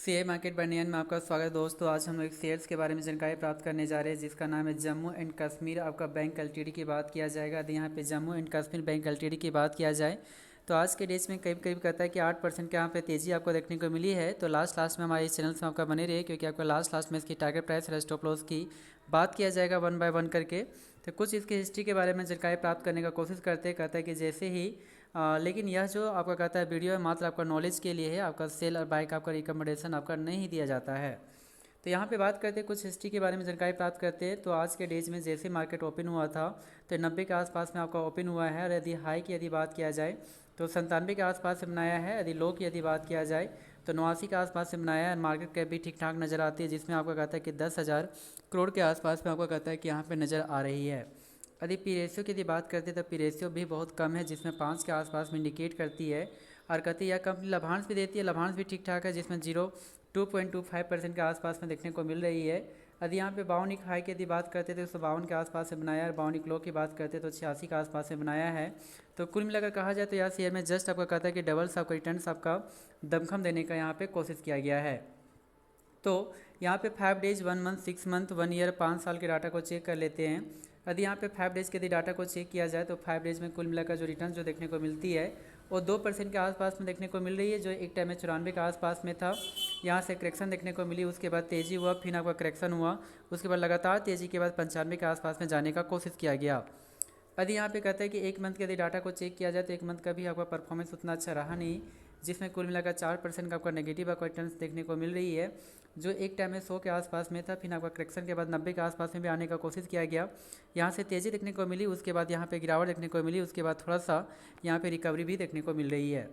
Share market बनियान में आपका स्वागत है दोस्तों। आज हम लोग शेयर्स के बारे में जानकारी प्राप्त करने जा रहे हैं जिसका नाम है जम्मू एंड कश्मीर आपका बैंक एलटीडी की बात किया जाएगा। यदि यहाँ पे Jammu and Kashmir bank LTD की बात किया जाए तो आज के डेज में करीब करीब कहता है कि 8% के यहाँ पे तेज़ी आपको देखने को मिली है। तो लास्ट में हमारे इस चैनल से आपका बने रहिए क्योंकि आपका लास्ट में इसकी टारगेट प्राइस और स्टॉप लॉस की बात किया जाएगा वन बाय वन करके। तो कुछ इसकी हिस्ट्री के बारे में जानकारी प्राप्त करने का कोशिश करते हैं। कहता है कि जैसे ही लेकिन यह जो आपका कहता है वीडियो है मात्र आपका नॉलेज के लिए है, आपका सेल और बाइक आपका रिकमेंडेशन आपका नहीं दिया जाता है। तो यहाँ पे बात करते हैं कुछ हिस्ट्री के बारे में जानकारी प्राप्त करते हैं। तो आज के डेज में जैसे मार्केट ओपन हुआ था तो 90 के आसपास में आपका ओपन हुआ है और यदि हाई की यदि बात किया जाए तो 97 के आसपास से बनाया है। यदि लो की यदि बात किया जाए तो 89 के आसपास से बनाया है। मार्केट कैप भी ठीक ठाक नज़र आती है जिसमें आपका कहता है कि 10,000 करोड़ के आसपास में आपका कहता है कि यहाँ पर नज़र आ रही है। यदि पी रेशियो की यदि बात करते हैं तो पी रेशियो भी बहुत कम है जिसमें 5 के आसपास में इंडिकेट करती है। और कहती है यह कंपनी लाभांश भी देती है, लाभांश भी ठीक ठाक है जिसमें 2.25% के आसपास में देखने को मिल रही है। यदि यहाँ पे 52 हाई की यदि बात करते थे तो 52 के आसपास से बनाया है और 52 लो की बात करते तो 86 के आसपास से बनाया है। तो कुल मिलाकर कहा जाए तो यह शेयर में जस्ट आपका कहता है कि डबल्स आपका रिटर्न आपका दमखम देने का यहाँ पे कोशिश किया गया है। तो यहाँ पे 5 डेज 1 मंथ 6 मंथ 1 ईयर 5 साल के डाटा को चेक कर लेते हैं। यदि यहाँ पे 5 डेज़ के यदि डाटा को चेक किया जाए तो 5 डेज़ में कुल मिलाकर जो रिटर्न जो देखने को मिलती है वो 2% के आसपास में देखने को मिल रही है, जो एक टाइम में 94 के आसपास में था। यहाँ से करेक्शन देखने को मिली, उसके बाद तेज़ी हुआ, फिर आपका करेक्शन हुआ, उसके बाद लगातार तेज़ी के बाद 95 के आसपास में जाने का कोशिश किया गया। यदि यहाँ पे कहता है कि एक मंथ के यदि डाटा को चेक किया जाए तो एक मंथ का भी आपका परफॉर्मेंस उतना अच्छा रहा नहीं, जिसमें कुल मिलाकर 4% का आपका नेगेटिव आपका रिटर्न देखने को मिल रही है, जो एक टाइम में 100 के आसपास में था। फिर आपका करेक्शन के बाद 90 के आसपास में भी आने का कोशिश किया गया, यहाँ से तेज़ी देखने को मिली, उसके बाद यहाँ पे गिरावट देखने को मिली, उसके बाद थोड़ा सा यहाँ पे रिकवरी भी देखने को मिल रही है।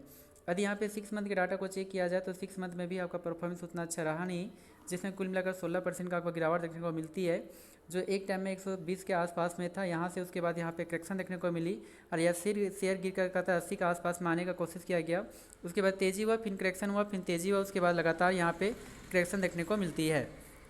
यदि यहाँ पे 6 मंथ के डाटा को चेक किया जाए तो 6 मंथ में भी आपका परफॉर्मेंस उतना अच्छा रहा नहीं, जिसमें कुल मिलाकर 16% का आपको गिरावट देखने को मिलती है, जो एक टाइम में 120 के आसपास में था। यहाँ से उसके बाद यहाँ पे करेक्शन देखने को मिली और यह शेयर गिर कर कहता है 80 के आसपास में आने का कोशिश किया गया, उसके बाद तेज़ी हुआ, फिर करेक्शन हुआ, फिर तेज़ी हुआ, उसके बाद लगातार यहाँ पे करेक्शन देखने को मिलती है।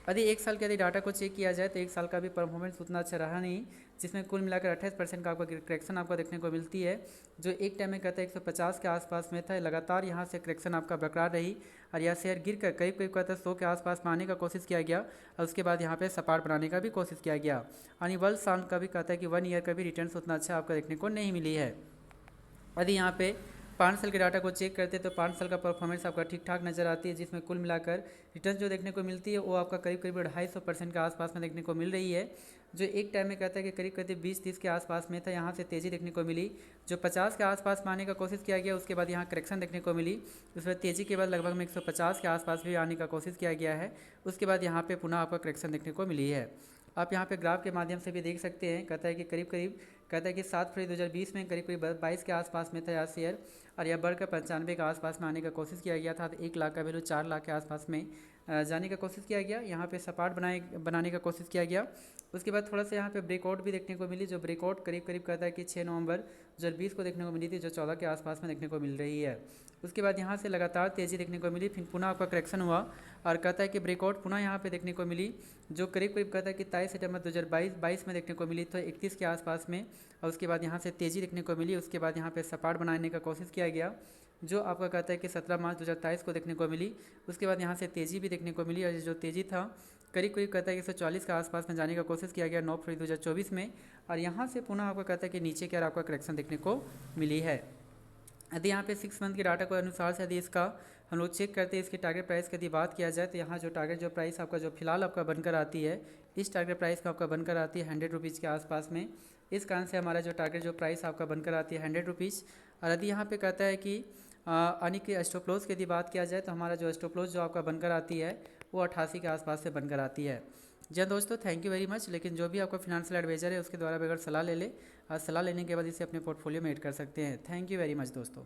यदि एक साल के यदि डाटा को चेक किया जाए तो एक साल का भी परफॉर्मेंस उतना अच्छा रहा नहीं, जिसमें कुल मिलाकर 28% का आपको करेक्शन आपको देखने को मिलती है, जो एक टाइम में कहता है 150 के आसपास में था। लगातार यहाँ से करेक्शन आपका बरकरार रही और यह शेयर गिर कर करीब करीब कहता है 100 के आसपास में आने का कोशिश किया गया और उसके बाद यहाँ पे सपाट बनाने का भी कोशिश किया गया। यानी 1 साल का भी कहता है कि 1 ईयर का भी रिटर्न उतना अच्छा आपको देखने को नहीं मिली है। यदि यहाँ पे 5 साल के डाटा को चेक करते तो 5 साल का परफॉर्मेंस आपका ठीक ठाक नज़र आती है, जिसमें कुल मिलाकर रिटर्न जो देखने को मिलती है वो आपका करीब करीब 250% के आसपास में देखने को मिल रही है, जो एक टाइम में कहता है कि करीब करीब 20-30 के आसपास में था। यहाँ से तेज़ी देखने को मिली, जो 50 के आसपास में आने का कोशिश किया गया, उसके बाद यहाँ करेक्शन देखने को मिली, उसमें तेज़ी के बाद लगभग में 150 के आसपास भी आने का कोशिश किया गया है, उसके बाद यहाँ पे पुनः आपका करेक्शन देखने को मिली है। आप यहाँ पे ग्राफ के माध्यम से भी देख सकते हैं। कहता है कि करीब करीब कहता है कि 7 फरवरी 2020 में करीब करीब 22 के आसपास में था यह शेयर और यह बढ़कर 95 के आसपास में आने का कोशिश किया गया था। तो 1 लाख का वैल्यू 4 लाख के आसपास में जाने का कोशिश किया गया। यहाँ पे सपाट बनाने का कोशिश किया गया। उसके बाद थोड़ा सा यहाँ पे ब्रेकआउट भी देखने को मिली, जो ब्रेकआउट करीब करीब कहता है कि 6 नवंबर 2020 को देखने को मिली थी, जो 14 के आसपास में देखने को मिल रही है। उसके बाद यहाँ से लगातार तेज़ी देखने को मिली, फिर पुनः आपका करेक्शन हुआ और कहता है कि ब्रेकआउट पुनः यहाँ पे देखने को मिली, जो करीब करीब कहता है कि 23 सितंबर 2022 में देखने को मिली तो 31 के आसपास में, और उसके बाद यहाँ से तेज़ी देखने को मिली। उसके बाद यहाँ पे सपाट बनाने का कोशिश किया गया, जो आपका कहता है कि 17 मार्च 2023 को देखने को मिली। उसके बाद यहाँ से तेज़ी भी देखने को मिली और जो तेज़ी था करीब करीब कहता है कि 140 के आसपास में जाने का कोशिश किया गया 9 फरवरी 2024 में, और यहाँ से पुनः आपका कहता है कि नीचे की ओर आपका करेक्शन देखने को मिली है। यदि यहाँ पे 6 मंथ के डाटा के अनुसार से यदि इसका हम लोग चेक करते हैं इसकी टारगेट प्राइस की यदि बात किया जाए तो यहाँ जो टारगेट जो प्राइस आपका जो फिलहाल आपका बनकर आती है, इस टारगेट प्राइस में आपका बनकर आती है 100 रुपीज़ के आसपास में। इस कारण से हमारा जो टारगेट जो प्राइस आपका बनकर आती है 100 रुपीज़। और यदि यहाँ पे कहता है कि यानी कि स्टॉप लॉस की यदि बात किया जाए तो हमारा जो स्टॉप लॉस जो आपका बनकर आती है वो 88 के आसपास से बनकर आती है। जी हाँ दोस्तों, थैंक यू वेरी मच। लेकिन जो भी आपका फिनेंशियल एडवाइजर है उसके द्वारा अगर सलाह ले ले और सलाह लेने के बाद इसे अपने पोर्टफोलियो में ऐड कर सकते हैं। थैंक यू वेरी मच दोस्तों।